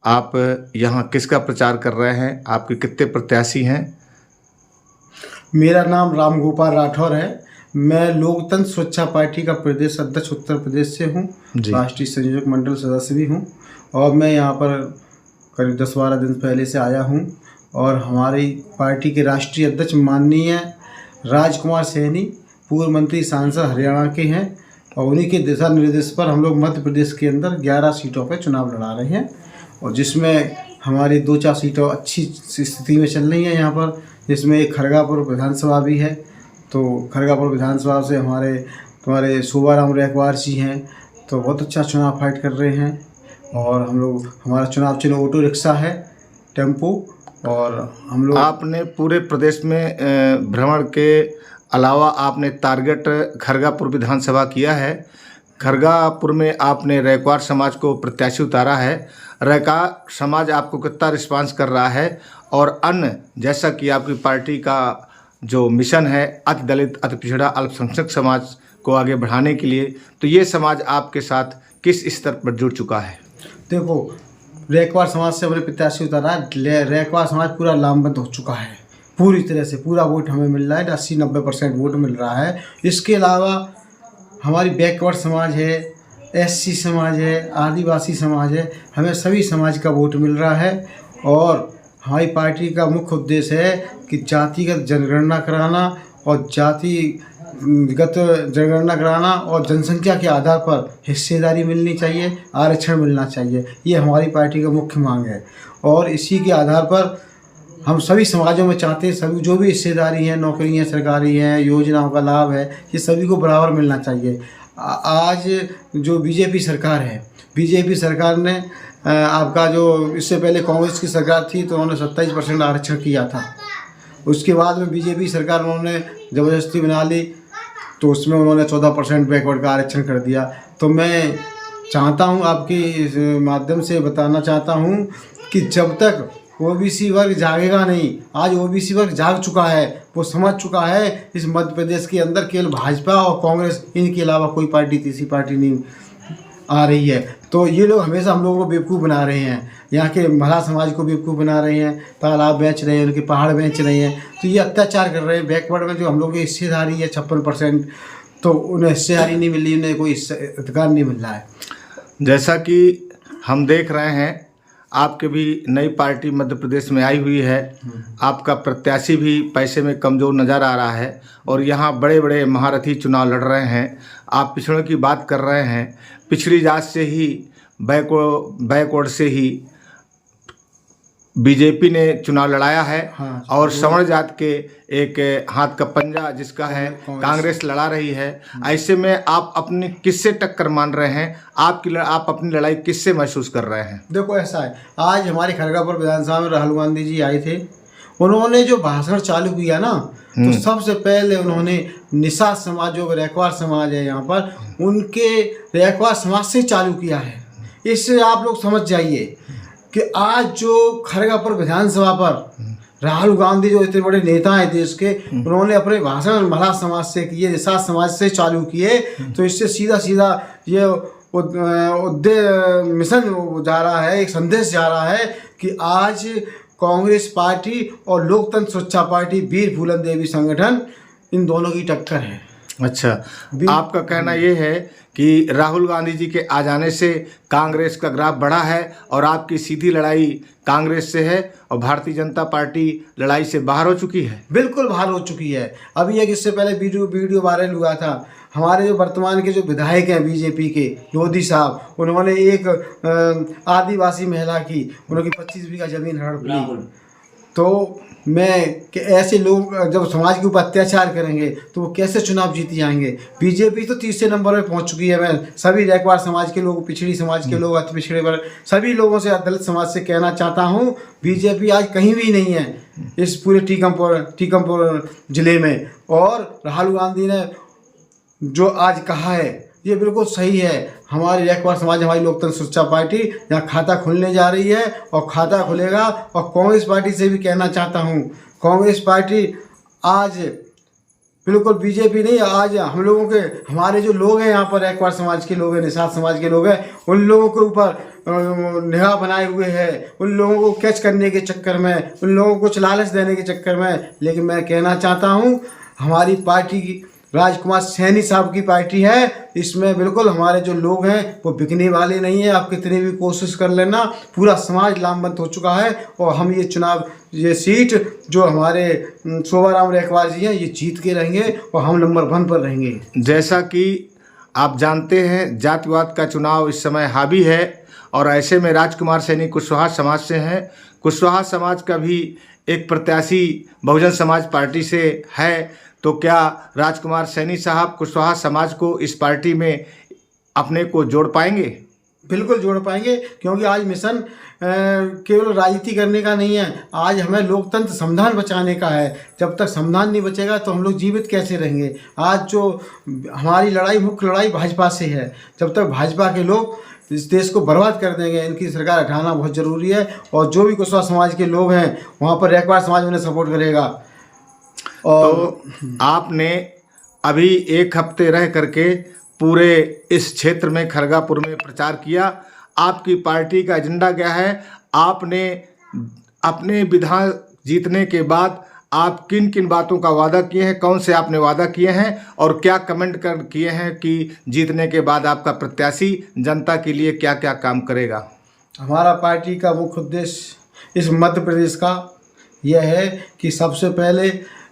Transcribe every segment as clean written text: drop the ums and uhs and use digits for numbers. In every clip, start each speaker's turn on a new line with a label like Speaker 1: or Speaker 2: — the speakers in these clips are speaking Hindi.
Speaker 1: आप यहाँ किसका प्रचार कर रहे हैं? आपके कितने प्रत्याशी हैं?
Speaker 2: मेरा नाम राम गोपाल राठौर है। मैं लोकतंत्र स्वच्छा पार्टी का प्रदेश अध्यक्ष उत्तर प्रदेश से हूँ। राष्ट्रीय संयोजक मंडल सदस्य भी हूँ और मैं यहाँ पर करीब 10-12 दिन पहले से आया हूँ। और हमारी पार्टी के राष्ट्रीय अध्यक्ष माननीय राजकुमार सैनी पूर्व मंत्री सांसद हरियाणा के हैं और उन्हीं के दिशा निर्देश पर हम लोग मध्य प्रदेश के अंदर 11 सीटों पर चुनाव लड़ा रहे हैं और जिसमें हमारी 2-4 सीटों अच्छी स्थिति में चल रही हैं यहाँ पर, जिसमें एक खरगापुर विधानसभा भी है। तो खरगापुर विधानसभा से हमारे शोभाराम रैकवार जी हैं, तो बहुत अच्छा चुनाव फाइट कर रहे हैं। और हमारा चुनाव चिन्ह ऑटो रिक्शा है, टेम्पो। और हम लोग
Speaker 1: आपने पूरे प्रदेश में भ्रमण के अलावा आपने टारगेट खरगापुर विधानसभा किया है। खरगापुर में आपने रैकवार समाज को प्रत्याशी उतारा है। रैकवार समाज आपको कितना रिस्पांस कर रहा है? और अन्य जैसा कि आपकी पार्टी का जो मिशन है अति दलित, अति पिछड़ा, अल्पसंख्यक समाज को आगे बढ़ाने के लिए, तो ये समाज आपके साथ किस स्तर पर जुड़ चुका है?
Speaker 2: देखो, रैकवार समाज से हमने प्रत्याशी उतारा। रैकवार समाज पूरा लामबंद हो चुका है, पूरी तरह से पूरा वोट हमें मिल रहा है, 80-90% वोट मिल रहा है। इसके अलावा हमारी बैकवर्ड समाज है, SC समाज है, आदिवासी समाज है, हमें सभी समाज का वोट मिल रहा है। और हमारी पार्टी का मुख्य उद्देश्य है कि जातिगत जनगणना कराना और जातिगत जनगणना कराना और जनसंख्या के आधार पर हिस्सेदारी मिलनी चाहिए, आरक्षण मिलना चाहिए। ये हमारी पार्टी का मुख्य मांग है और इसी के आधार पर हम सभी समाजों में चाहते हैं सभी जो भी हिस्सेदारी हैं, नौकरियां सरकारी हैं, योजनाओं का लाभ है, ये सभी को बराबर मिलना चाहिए। आज जो बीजेपी सरकार है, बीजेपी सरकार ने आपका जो इससे पहले कांग्रेस की सरकार थी तो उन्होंने 27% आरक्षण किया था। उसके बाद में बीजेपी सरकार उन्होंने ज़बरदस्ती बना ली तो उसमें उन्होंने 14% बैकवर्ड का आरक्षण कर दिया। तो मैं चाहता हूँ, आपके माध्यम से बताना चाहता हूँ कि जब तक OBC वर्ग जागेगा नहीं, आज OBC वर्ग जाग चुका है, वो समझ चुका है इस मध्य प्रदेश के अंदर केवल भाजपा और कांग्रेस, इनके अलावा कोई पार्टी तीसरी पार्टी नहीं आ रही है। तो ये लोग हमेशा हम लोगों को बेवकूफ़ बना रहे हैं, यहाँ के महिला समाज को बेवकूफ़ बना रहे हैं, तालाब बेच रहे हैं, उनके पहाड़ बेच रहे हैं। तो ये अत्याचार कर रहे हैं। बैकवर्ड में जो हम लोग की हिस्सेदारी है 56%, तो उन्हें हिस्सेदारी नहीं मिल रही, उन्हें कोई अधिकार नहीं मिल रहा है।
Speaker 1: जैसा कि हम देख रहे हैं आपके भी नई पार्टी मध्य प्रदेश में आई हुई है, आपका प्रत्याशी भी पैसे में कमज़ोर नज़र आ रहा है और यहाँ बड़े बड़े महारथी चुनाव लड़ रहे हैं। आप पिछड़ों की बात कर रहे हैं, पिछड़ी जात से ही, बैकवर्ड से ही बीजेपी ने चुनाव लड़ाया है।
Speaker 2: हाँ,
Speaker 1: और सवर्ण जात के एक हाथ का पंजा जिसका है कांग्रेस लड़ा रही है। ऐसे में आप अपनी किससे टक्कर मान रहे हैं? आप अपनी लड़ाई किससे महसूस कर रहे हैं?
Speaker 2: देखो, ऐसा है, आज हमारे खरगापुर विधानसभा में राहुल गांधी जी आए थे। उन्होंने जो भाषण चालू किया ना, तो सबसे पहले उन्होंने निषाद समाज, जो रैकवार समाज है यहाँ पर, उनके रैकवार समाज से चालू किया है। इससे आप लोग समझ जाइए कि आज जो खरगापुर विधानसभा पर राहुल गांधी जो इतने बड़े नेता हैं देश के, उन्होंने अपने भाषण महिला समाज से किए, निषाद समाज से चालू किए। तो इससे सीधा सीधा ये मिशन जा रहा है, एक संदेश जा रहा है कि आज कांग्रेस पार्टी और लोकतंत्र स्वच्छा पार्टी, वीर फूलन देवी संगठन, इन दोनों की टक्कर है।
Speaker 1: अच्छा, आपका कहना ये है कि राहुल गांधी जी के आ जाने से कांग्रेस का ग्राफ बढ़ा है और आपकी सीधी लड़ाई कांग्रेस से है और भारतीय जनता पार्टी लड़ाई से बाहर हो चुकी है?
Speaker 2: बिल्कुल बाहर हो चुकी है। अभी एक इससे पहले वीडियो वायरल हुआ था, हमारे जो वर्तमान के जो विधायक हैं बीजेपी के, लोधी साहब, उन्होंने एक आदिवासी महिला की, उनकी 25 बीघा जमीन हड़प ली। तो मैं कि ऐसे लोग जब समाज के ऊपर अत्याचार करेंगे तो वो कैसे चुनाव जीत जाएंगे? बीजेपी तो तीसरे नंबर पे पहुंच चुकी है। मैं सभी रैकवार समाज के लोग, पिछड़ी समाज के लोग, अति पिछड़े वर्ग, सभी लोगों से, दलित समाज से कहना चाहता हूं, बीजेपी आज कहीं भी नहीं है इस पूरे टीकमपुर जिले में। और राहुल गांधी ने जो आज कहा है ये बिल्कुल सही है। हमारी रैकवार समाज, हमारी लोकतंत्र स्वच्छा पार्टी यहाँ खाता खुलने जा रही है और खाता खुलेगा। और कांग्रेस पार्टी से भी कहना चाहता हूँ, कांग्रेस पार्टी आज बिल्कुल बीजेपी नहीं। आज हम लोगों के, हमारे जो लोग हैं यहाँ पर, रैकवाड़ समाज के लोग हैं, निषाद समाज के लोग हैं, उन लोगों के ऊपर निगाह बनाए हुए हैं, उन लोगों को कैच करने के चक्कर में, उन लोगों को कुछ लालच देने के चक्कर में। लेकिन मैं कहना चाहता हूँ, हमारी पार्टी की राजकुमार सैनी साहब की पार्टी है, इसमें बिल्कुल हमारे जो लोग हैं वो बिकने वाले नहीं है। आप कितनी भी कोशिश कर लेना, पूरा समाज लामबंद हो चुका है। और हम ये चुनाव, ये सीट जो हमारे शोभाराम रैकवाड़ जी हैं, ये जीत के रहेंगे और हम नंबर 1 पर रहेंगे।
Speaker 1: जैसा कि आप जानते हैं, जातिवाद का चुनाव इस समय हावी है और ऐसे में राजकुमार सैनी कुशवाहा समाज से हैं। कुशवाहा समाज का भी एक प्रत्याशी बहुजन समाज पार्टी से है। तो क्या राजकुमार सैनी साहब कुशवाहा समाज को इस पार्टी में अपने को जोड़ पाएंगे?
Speaker 2: बिल्कुल जोड़ पाएंगे, क्योंकि आज मिशन केवल राजनीति करने का नहीं है। आज हमें लोकतंत्र संविधान बचाने का है। जब तक संविधान नहीं बचेगा तो हम लोग जीवित कैसे रहेंगे। आज जो हमारी लड़ाई, मुख्य लड़ाई भाजपा से है। जब तक भाजपा के लोग इस देश को बर्बाद कर देंगे, इनकी सरकार हटाना बहुत ज़रूरी है। और जो भी कुशवाहा समाज के लोग हैं वहाँ पर रैकवाड़ समाज उन्हें सपोर्ट करेगा। और
Speaker 1: तो आपने अभी 1 हफ्ते रह करके पूरे इस क्षेत्र में, खरगापुर में प्रचार किया। आपकी पार्टी का एजेंडा क्या है? आपने अपने विधान जीतने के बाद आप किन किन बातों का वादा किए हैं, कौन से आपने वादा किए हैं और क्या कमेंट किए हैं कि जीतने के बाद आपका प्रत्याशी जनता के लिए क्या क्या काम करेगा?
Speaker 2: हमारा पार्टी का मुख्य उद्देश्य इस मध्य प्रदेश का यह है कि सबसे पहले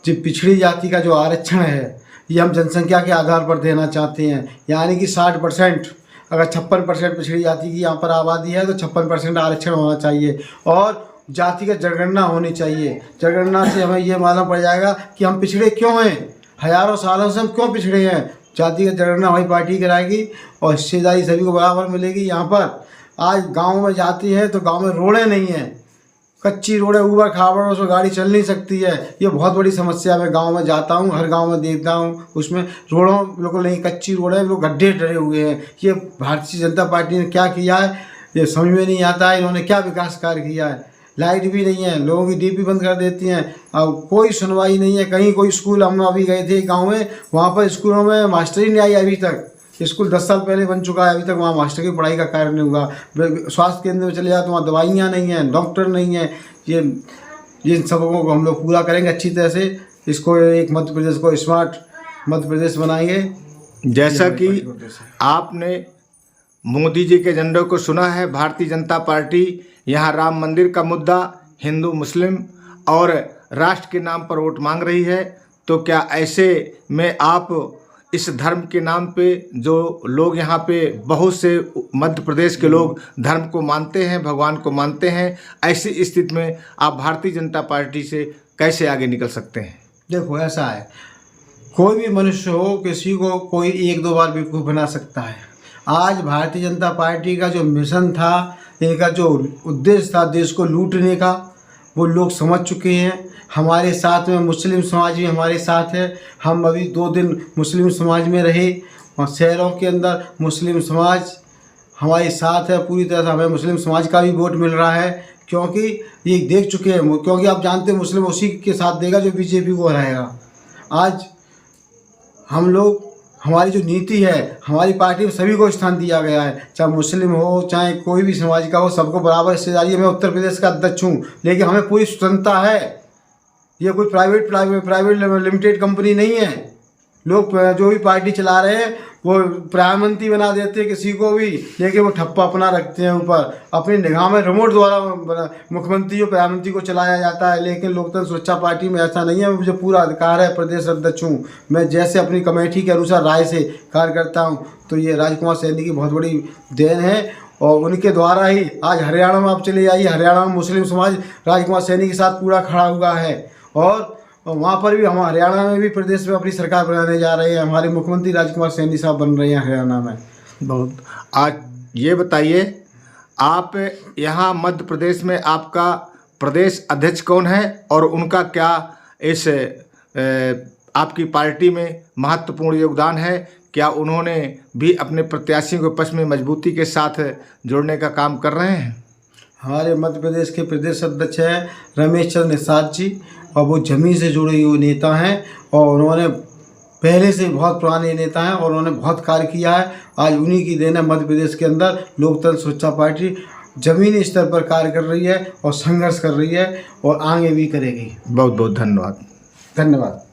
Speaker 2: जो पिछड़ी जाति का जो आरक्षण है, ये हम जनसंख्या के आधार पर देना चाहते हैं। यानी कि 60%, अगर 56% पिछड़ी जाति की यहाँ पर आबादी है तो 56% आरक्षण होना चाहिए। और जातिगत जनगणना होनी चाहिए। जनगणना से हमें ये मालूम पड़ जाएगा कि हम पिछड़े क्यों हैं, हज़ारों सालों से हम क्यों पिछड़े हैं। जातिगत जनगणना हमारी पार्टी कराएगी और हिस्सेदारी सभी को बराबर मिलेगी। यहाँ पर आज गाँव में जाती है तो गाँव में रोडें नहीं हैं, कच्ची रोडें, ऊबड़ खाबड़, उसमें गाड़ी चल नहीं सकती है। ये बहुत बड़ी समस्या। मैं गांव में जाता हूँ, हर गांव में देखता हूँ, उसमें रोडों बिल्कुल नहीं, कच्ची रोडें, लोग गड्ढे डरे हुए हैं। ये भारतीय जनता पार्टी ने क्या किया है ये समझ में नहीं आता है। इन्होंने क्या विकास कार्य किया है? लाइट भी नहीं है, लोगों की डीपी बंद कर देती हैं। अब कोई सुनवाई नहीं है। कहीं कोई स्कूल, हम अभी गए थे गाँव में, वहाँ पर स्कूलों में मास्टर ही नहीं आई अभी तक। स्कूल 10 साल पहले बन चुका है, अभी तक वहाँ मास्टर की पढ़ाई का कार्य नहीं हुआ। स्वास्थ्य केंद्र में चले जाओ तो वहाँ दवाइयाँ नहीं हैं, डॉक्टर नहीं हैं। ये सबकों को हम लोग पूरा करेंगे अच्छी तरह से। इसको एक मध्य प्रदेश को स्मार्ट मध्य प्रदेश बनाएंगे।
Speaker 1: जैसा कि आपने मोदी जी के एजेंडे को सुना है, भारतीय जनता पार्टी यहाँ राम मंदिर का मुद्दा, हिंदू मुस्लिम और राष्ट्र के नाम पर वोट मांग रही है। तो क्या ऐसे में आप इस धर्म के नाम पे, जो लोग यहाँ पे बहुत से मध्य प्रदेश के लोग धर्म को मानते हैं, भगवान को मानते हैं, ऐसी स्थिति में आप भारतीय जनता पार्टी से कैसे आगे निकल सकते हैं?
Speaker 2: देखो ऐसा है, कोई भी मनुष्य हो, किसी को कोई 1-2 बार बेवकूफ़ बना सकता है। आज भारतीय जनता पार्टी का जो मिशन था, इनका जो उद्देश्य था देश को लूटने का, वो लोग समझ चुके हैं। हमारे साथ में मुस्लिम समाज भी हमारे साथ है। हम अभी 2 दिन मुस्लिम समाज में रहे और शहरों के अंदर मुस्लिम समाज हमारे साथ है पूरी तरह से। हमें मुस्लिम समाज का भी वोट मिल रहा है, क्योंकि ये देख चुके हैं। क्योंकि आप जानते हैं मुस्लिम उसी के साथ देगा जो बीजेपी को हराएगा। आज हम लोग, हमारी जो नीति है, हमारी पार्टी में सभी को स्थान दिया गया है, चाहे मुस्लिम हो चाहे कोई भी समाज का हो, सबको बराबर हिस्सेदारी है। मैं उत्तर प्रदेश का अध्यक्ष हूँ, लेकिन हमें पूरी स्वतंत्रता है। ये कोई प्राइवेट लिमिटेड कंपनी नहीं है। लोग जो भी पार्टी चला रहे हैं वो प्रधानमंत्री बना देते हैं किसी को भी, लेकिन वो ठप्पा अपना रखते हैं ऊपर। अपनी निगाह में रिमोट द्वारा मुख्यमंत्री और प्रधानमंत्री को चलाया जाता है। लेकिन लोकतंत्र सुरक्षा पार्टी में ऐसा नहीं है। मुझे पूरा अधिकार है, प्रदेश अध्यक्ष हूँ मैं, जैसे अपनी कमेटी के अनुसार राय से कार्य करता हूँ। तो ये राजकुमार सैनी की बहुत बड़ी देन है और उनके द्वारा ही आज हरियाणा में आप चले जाइए, हरियाणा में मुस्लिम समाज राजकुमार सैनी के साथ पूरा खड़ा हुआ है। और वहाँ पर भी हम हरियाणा में भी प्रदेश में अपनी सरकार बनाने जा रहे हैं। हमारे मुख्यमंत्री राजकुमार सैनी साहब बन रहे हैं हरियाणा में। बहुत
Speaker 1: आज ये बताइए, आप यहाँ मध्य प्रदेश में आपका प्रदेश अध्यक्ष कौन है और उनका क्या इस आपकी पार्टी में महत्वपूर्ण योगदान है? क्या उन्होंने भी अपने प्रत्याशियों के पक्ष में मजबूती के साथ जोड़ने का काम कर रहे हैं?
Speaker 2: हमारे मध्य प्रदेश के प्रदेश अध्यक्ष हैं रमेश चंद्र निषाद जी, और वो जमीन से जुड़े हुए नेता हैं और उन्होंने पहले से बहुत पुराने नेता हैं और उन्होंने बहुत कार्य किया है। आज उन्हीं की देन है मध्य प्रदेश के अंदर लोकतंत्र स्वच्छता पार्टी जमीनी स्तर पर कार्य कर रही है और संघर्ष कर रही है और आगे भी करेगी।
Speaker 1: बहुत बहुत धन्यवाद।
Speaker 2: धन्यवाद।